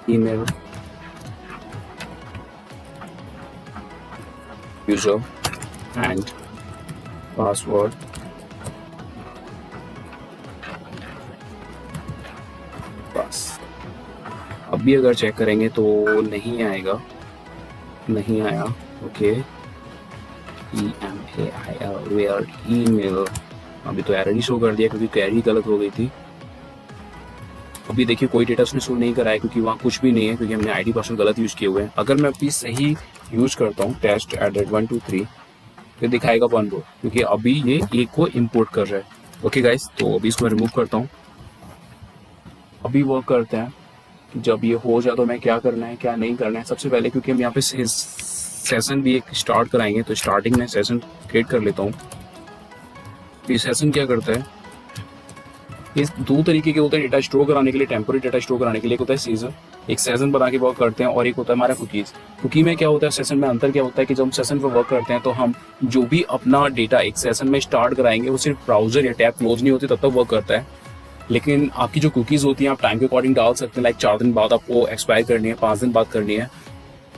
email user and password, बस। अभी अगर चेक करेंगे तो नहीं आएगा, नहीं आया। ओके, वेयर ईमेल, अभी तो एरर ही शो कर दिया क्योंकि क्वेरी गलत हो गई थी। अभी देखिए कोई डेटा उसने शो नहीं कराया क्योंकि वहाँ कुछ भी नहीं है, क्योंकि हमने आईडी पासवर्ड गलत यूज किए हुए हैं। अगर मैं अभी सही यूज करता हूँ टेस्ट एडेड 1 2 3 तो दिखाएगा 1 रो, क्योंकि अभी ये एक को इम्पोर्ट कर रहा है। ओके गाइस, तो अभी इसको रिमूव करता हूँ। अभी वर्क करते हैं कि जब ये हो जाए तो हमें क्या करना है क्या नहीं करना है। सबसे पहले क्योंकि हम यहाँ पे सेशन भी एक स्टार्ट कराएंगे तो स्टार्टिंग में सेशन क्रिएट कर लेता हूँ। ये सेशन क्या करता है, ये 2 तरीके के होते हैं डेटा स्टोर कराने के लिए। टेम्पोररी डेटा स्टोर कराने के लिए एक होता है सीजन, एक सेशन बना के वर्क करते हैं, और एक होता है हमारा कुकीज। कुकी में क्या होता है, सेशन में अंतर क्या होता है कि जब हम सेशन पर वर्क करते हैं तो हम जो भी अपना डेटा एक सेशन में स्टार्ट कराएंगे वो सिर्फ ब्राउजर या टैब क्लोज नहीं होती तब तक वर्क करता है। लेकिन आपकी जो कुकीज होती हैं आप टाइम के अकॉर्डिंग डाल सकते हैं। लाइक 4 दिन बाद आपको एक्सपायर करनी है, 5 दिन बाद करनी है।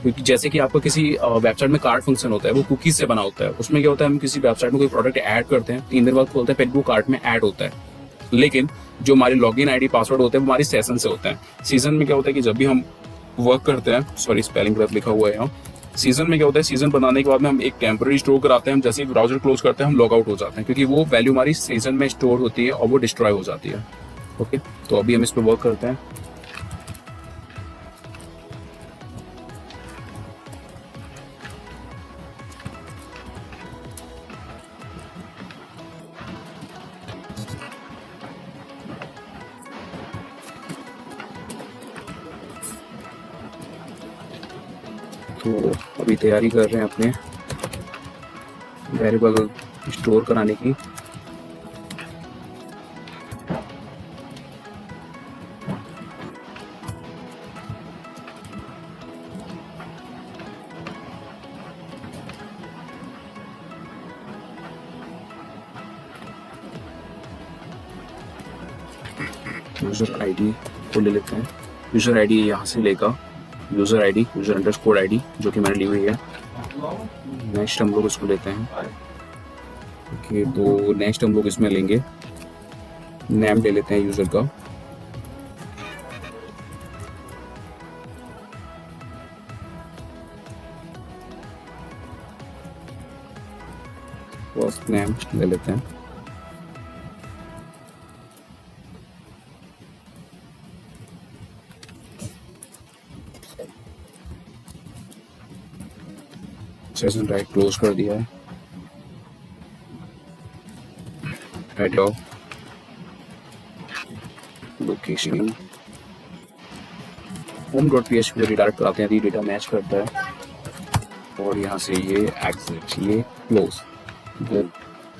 क्योंकि जैसे कि आपका किसी वेबसाइट में कार्ड फंक्शन होता है वो कुकीज से बना होता है। उसमें क्या होता है, हम किसी वेबसाइट में कोई प्रोडक्ट ऐड करते हैं, 3 दिन बाद खोलते हैं, फिर वो कार्ड में ऐड होता है। लेकिन जो हमारे लॉगिन आईडी पासवर्ड होते हैं वो हमारी सेशन से होते हैं। सीजन में क्या होता है कि जब भी हम वर्क करते हैं, सॉरी स्पेलिंग गलत लिखा हुआ है यहाँ। सीजन में क्या होता है, सीजन बनाने के बाद में हम एक टेम्पररी स्टोर कराते हैं। हम जैसे ही ब्राउजर क्लोज करते हैं हम लॉग आउट हो जाते हैं, क्योंकि वो वैल्यू हमारी सीजन में स्टोर होती है और वो डिस्ट्रॉय हो जाती है। ओके, तो अभी हम इस पर वर्क करते हैं। तो अभी तैयारी कर रहे हैं अपने वेरिएबल स्टोर कराने की। यूजर आईडी को ले लेते हैं। यूजर आईडी यहाँ से लेगा, user ID user underscore ID जो कि मैंने ली हुई है। नेक्स्ट हम लोग इसको लेते हैं। ओके, तो नेक्स्ट हम लोग इसमें लेंगे नेम ले लेते हैं यूजर का। फर्स्ट नेम ले लेते हैं। सेशन राइट क्लोज कर दिया है। हेलो, लोकेशन home.php को रिडायरेक्ट कराते हैं, डेटा मैच करता है और यहाँ से ये एग्जिट, ये क्लोज।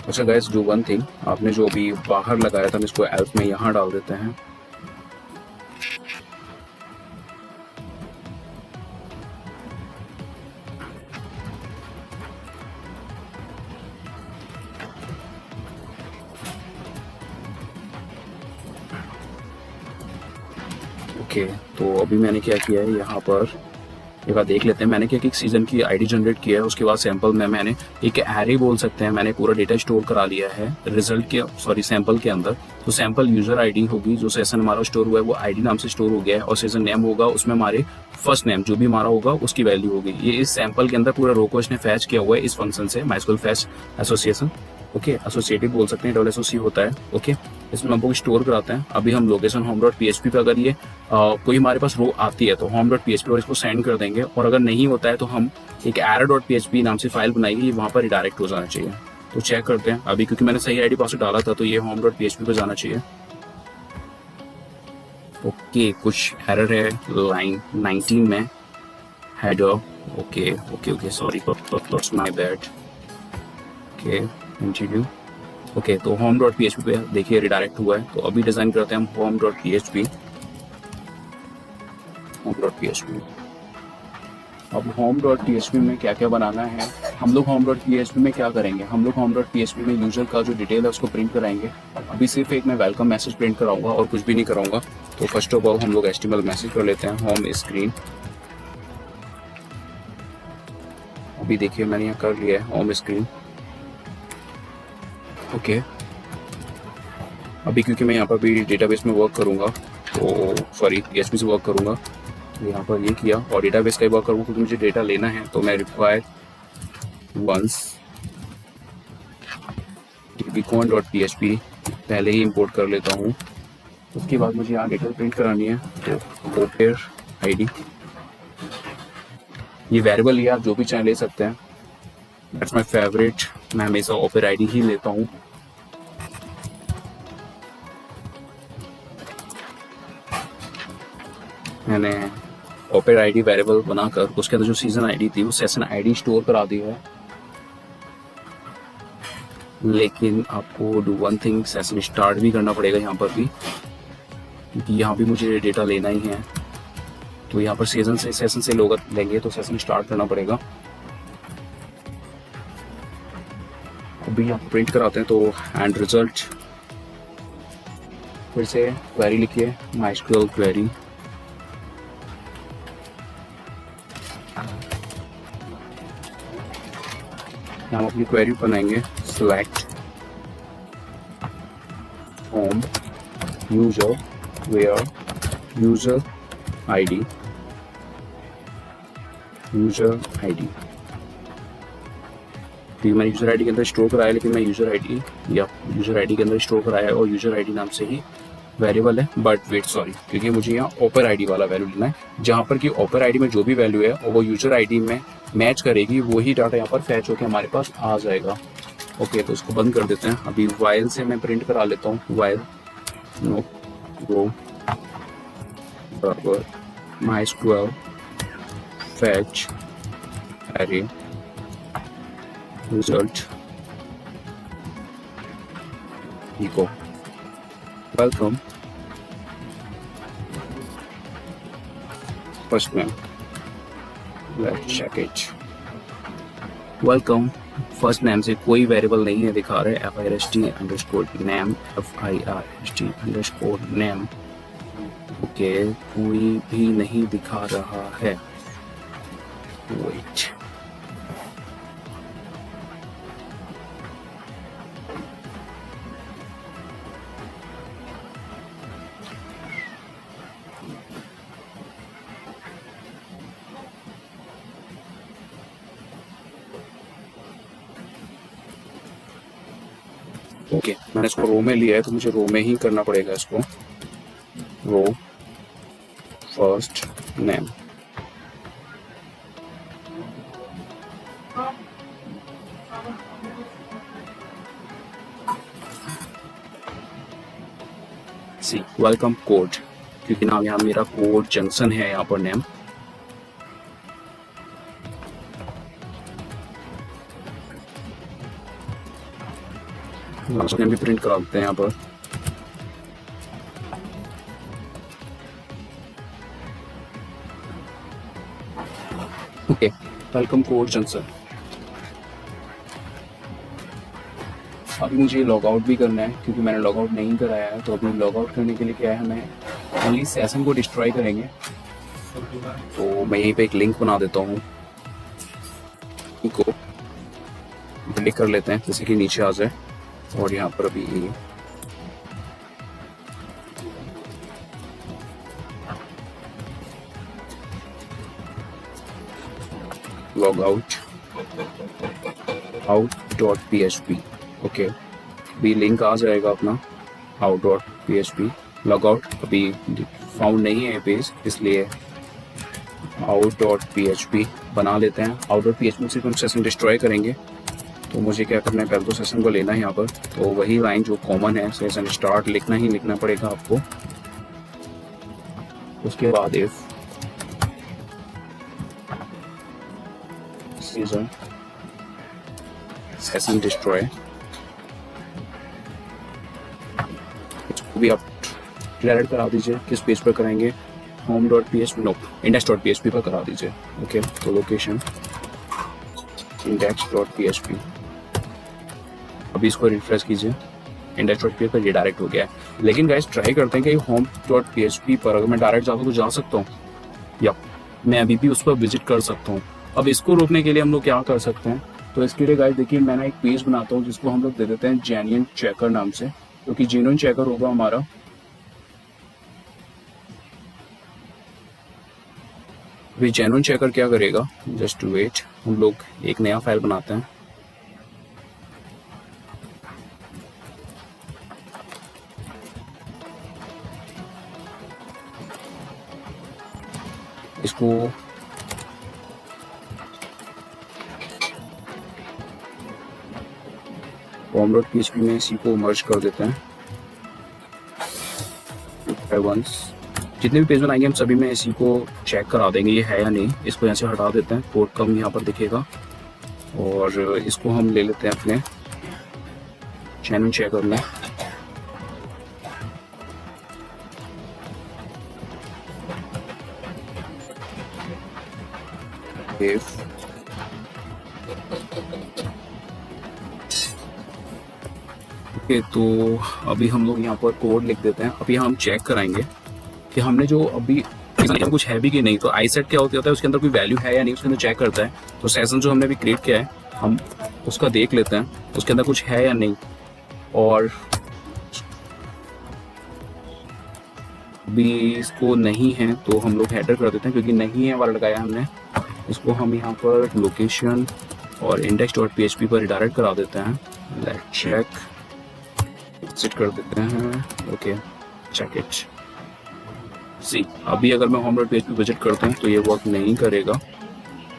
अच्छा गाइस, डू वन थिंग, आपने जो अभी बाहर लगाया था हम इसको एल्फ में यहाँ डाल देते हैं। ओके, तो अभी मैंने क्या किया है यहाँ पर, एक बार देख लेते हैं। मैंने क्या कि एक सीजन की आईडी जनरेट किया है, उसके बाद सैंपल में मैंने एक एरे बोल सकते हैं, मैंने पूरा डेटा स्टोर करा लिया है रिजल्ट के सैंपल के अंदर। तो सैंपल यूजर आईडी होगी, जो सेशन हमारा स्टोर हुआ है वो आईडी नाम से स्टोर हो गया है, और सेशन नेम होगा उसमें हमारे फर्स्ट नेम जो भी हमारा होगा उसकी वैल्यू होगी। ये इस सैंपल के अंदर पूरा रो को इसने फैच किया हुआ है इस फंक्शन से, MySQL fetch association. Okay, associative बोल सकते हैं, डबल एसओसी होता है। ओके, इसमें हम लोग स्टोर कराते हैं। अभी हम लोकेशन होम डॉट पीएचपी पे अगर ये कोई हमारे पास रो आती है तो होम डॉट पीएचपी और इसको सेंड कर देंगे, और अगर नहीं होता है तो हम एक एरर डॉट पीएचपी नाम से फाइल बनाएगी, वहाँ पर रिडायरेक्ट हो जाना चाहिए। तो चेक करते हैं अभी, क्योंकि मैंने सही आईडी पासवर्ड डाला था तो ये होम डॉट पीएचपी पे जाना चाहिए। ओके, कुछ एरर है लाइन 19 में, header. Okay okay okay, sorry that's my bad. Okay, continue. Okay, तो होम डॉट पीएचपी पे देखिए रिडायरेक्ट हुआ है। तो अभी डिजाइन करते हैं हम होम डॉट पीएचपी। अब होम डॉट पीएचपी में क्या क्या बनाना है, हम लोग होम डॉट पीएचपी में क्या करेंगे, हम लोग होम डॉट पीएचपी में यूजर का जो डिटेल है उसको प्रिंट कराएंगे। अभी सिर्फ एक मैं वेलकम मैसेज प्रिंट कराऊंगा और कुछ भी नहीं कराऊंगा। तो फर्स्ट ऑफ ऑल हम लोग एचटीएमएल मैसेज कर लेते हैं, होम स्क्रीन। अभी देखिए मैंने यहाँ कर लिया है होम स्क्रीन। ओके, अभी क्योंकि मैं यहाँ पर भी डेटाबेस में वर्क करूँगा, तो सॉरी पीएचपी से वर्क करूँगा, तो यहाँ पर ये किया और डेटाबेस का वर्क करूँगा क्योंकि मुझे डेटा लेना है। तो मैं रिक्वायर वंस dbcon.php पहले ही इंपोर्ट कर लेता हूँ। उसके बाद मुझे यहाँ डेटा प्रिंट करानी है, तो ओपेर आईडी, ये वेरिएबल ये आप जो भी चाहे ले सकते हैं, दैट्स माय फेवरेट, मैं हमेशा ओपेर आईडी ही लेता हूँ। मैंने ओपेर आईडी वेरिएबल बनाकर उसके अंदर जो सीजन आईडी थी वो सेशन आईडी स्टोर करा दी है। लेकिन आपको do one thing, session start भी करना पड़ेगा यहाँ पर भी, क्योंकि यहाँ भी मुझे डेटा लेना ही है। तो यहाँ पर सेशन से लोग लेंगे तो सेशन स्टार्ट करना पड़ेगा। अभी यहाँ प्रिंट कराते हैं, तो एंड रिजल्ट फिर से क्वेरी लिखिए, माइस्क्यूएल क्वेरी। हम अपनी क्वेरी बनाएंगे, सिलेक्ट होम यूजर वेयर यूजर आईडी तो मैंने यूजर आईडी के अंदर स्टोर कराया, लेकिन मैं यूजर आईडी के अंदर स्टोर कराया और यूजर आईडी नाम से ही वेरिएबल है। बट वेट सॉरी, क्योंकि मुझे यहाँ ओपर आईडी वाला वैल्यू लेना है, जहाँ पर कि ओपर आईडी में जो भी वैल्यू है और वो यूजर आईडी में मैच करेगी, वही डाटा यहाँ पर फैच होकर हमारे पास आ जाएगा। ओके, तो इसको बंद कर देते हैं। अभी वाइल से मैं प्रिंट करा लेता हूँ, वाइल नो गो बराबर MySQL fetch array result echo welcome first name, let's check it. Welcome first name से कोई वेरिएबल नहीं है दिखा रहे, FIRST_name FIRST_name। ओके, कोई भी नहीं दिखा रहा है, वेट। ओके, मैंने इसको रो में लिया है तो मुझे रो में ही करना पड़ेगा इसको, रो फर्स्ट नेम। सी वेलकम कोड, क्योंकि नाम यहाँ मेरा कोड जंक्शन है, यहाँ पर नेम। लास्ट नेम भी प्रिंट करा देते हैं यहाँ पर। Okay, welcome code junction. अभी मुझे लॉग आउट भी करना है, क्योंकि मैंने लॉग आउट नहीं कराया है। तो अभी लॉग आउट करने के लिए क्या है, हमें ओनली सेशन को डिस्ट्रॉय करेंगे। तो मैं यहीं पे एक लिंक बना देता हूँ, को क्लिक कर लेते हैं जैसे कि नीचे आ जाए, और यहाँ पर अभी लॉग out.php। ओके, अभी लिंक आ जाएगा अपना out.php। लॉग आउट अभी फाउंड नहीं है पेज, इसलिए out.php बना लेते हैं। out.php से हम सेशन डिस्ट्रॉय करेंगे। तो मुझे क्या करना है, पहले तो सेशन को लेना है यहाँ पर। तो वही लाइन जो कॉमन है, सेशन स्टार्ट लिखना ही लिखना पड़ेगा आपको। उसके बाद इफ सेशन डिस्ट्रॉय, इसको भी आप डायरेक्ट करा दीजिए। किस पेज पर करेंगे, home.php नो index.php पर करा दीजिए। ओके, तो लोकेशन index.php। अभी इसको रिफ्रेश कीजिए, index.php पर ये डायरेक्ट हो गया है। लेकिन गाइस ट्राई करते हैं कि home.php पर अगर मैं डायरेक्ट जाता हूँ तो जा सकता हूँ, या मैं अभी भी उस पर विजिट कर सकता हूँ। अब इसको रोकने के लिए हम लोग क्या कर सकते हैं, तो इसके लिए गाइस देखिए मैं एक पेज बनाता हूँ जिसको हम लोग दे देते हैं जेन्युइन चेकर नाम से, क्योंकि जेन्युइन चेकर होगा हमारा। अभी जेन्युइन चेकर क्या करेगा, जस्ट वेट, हम लोग एक नया फाइल बनाते हैं। इसको home.php में इसी को मर्ज कर देते हैं। जितने भी पेज बनाएंगे हम सभी में इसी को चेक करा देंगे ये है या नहीं। इसको यहाँ से हटा देते हैं, कोड कम यहाँ पर दिखेगा, और इसको हम ले लेते हैं अपने चैनल चेकर में। ओके, तो अभी हम लोग यहाँ पर कोड लिख देते हैं। अभी हम चेक कराएंगे कि हमने जो अभी कुछ है भी कि नहीं। तो आई सेट क्या होता है, उसके अंदर कोई वैल्यू है या नहीं, उसके अंदर चेक करता है। तो सेशन जो हमने अभी क्रिएट किया है हम उसका देख लेते हैं उसके अंदर कुछ है या नहीं। और अभी इसको नहीं है तो हम लोग हेडर कर देते हैं, क्योंकि नहीं है वाला लगाया हमने। इसको हम यहाँ पर लोकेशन और index.php पर रिडायरेक्ट करा देते हैं। लेट चेक, एग्जिट कर देते हैं। Okay, check it. सी, अभी अगर मैं home.php विजिट करता हूँ तो ये वर्क नहीं करेगा,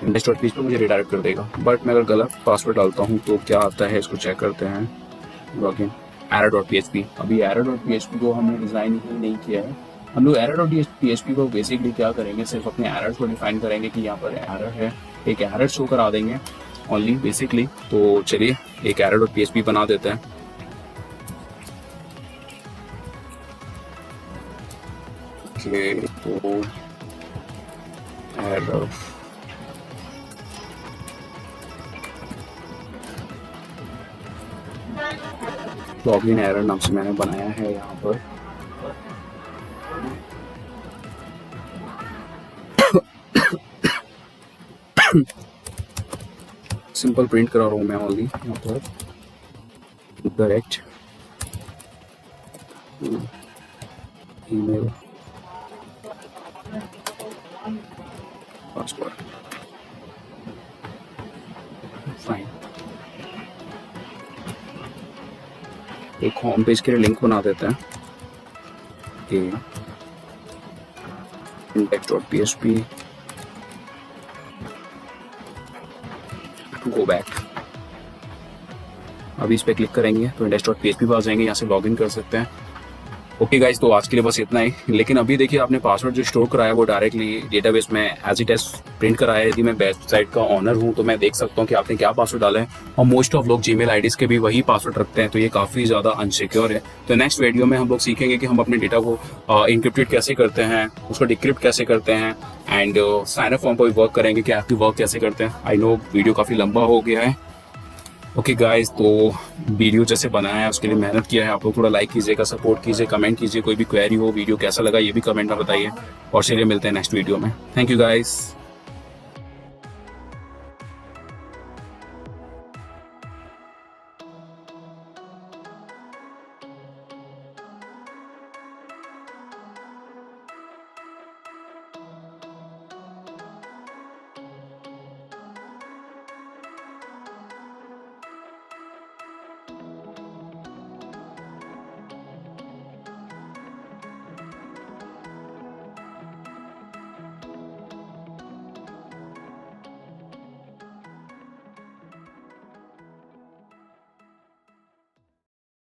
index.php पे मुझे रिडायरेक्ट कर देगा। बट मैं अगर गलत पासवर्ड डालता हूँ तो क्या आता है, इसको चेक करते हैं। Login error.php। अभी error.php को हमने डिज़ाइन ही नहीं किया है। हम लोग error.php को बेसिकली क्या करेंगे, सिर्फ अपने एरर्स को डिफाइन करेंगे कि यहाँ पर एरर है, एक एरर शो करा देंगे ओनली बेसिकली। तो चलिए एक error.php बना देते हैं। ओके, तो एरर लॉगिन एरर नाम से मैंने बनाया है यहाँ पर। सिंपल प्रिंट करा रहा हूँ मैं ओनली यहाँ पर, डायरेक्ट ईमेल पासवर्ड। फाइन, एक होम पेज के लिए लिंक बना देते हैं कि index.php गो बैक। अभी इस पे क्लिक करेंगे तो index.php पे आ जाएंगे, यहाँ से लॉगिन कर सकते हैं। ओके गाइस, तो आज के लिए बस इतना ही। लेकिन अभी देखिए आपने पासवर्ड जो स्टोर कराया वो डायरेक्टली डेटाबेस में एज इट इज प्रिंट कराया है। यदि मैं वेबसाइट का ऑनर हूँ तो मैं देख सकता हूँ कि आपने क्या पासवर्ड डाला है, और मोस्ट ऑफ लोग जीमेल आईडीज के भी वही पासवर्ड रखते हैं, तो ये काफ़ी ज़्यादा अनसिक्योर है। तो नेक्स्ट वीडियो में हम लोग सीखेंगे कि हम अपने डेटा को इनक्रिप्टेड कैसे करते हैं, उसको डिक्रिप्ट कैसे करते हैं, एंड साइन अप फॉर्म पर भी वर्क करेंगे कि आपकी वर्क कैसे करते हैं। आई नो वीडियो काफ़ी लंबा हो गया है, ओके गाइस, तो वीडियो जैसे बनाया है उसके लिए मेहनत किया है, आप लोग थोड़ा लाइक कीजिएगा, सपोर्ट कीजिए, कमेंट कीजिए, कोई भी क्वेरी हो, वीडियो कैसा लगा ये भी कमेंट में बताइए। और चलिए मिलते हैं नेक्स्ट वीडियो में। Thank you guys.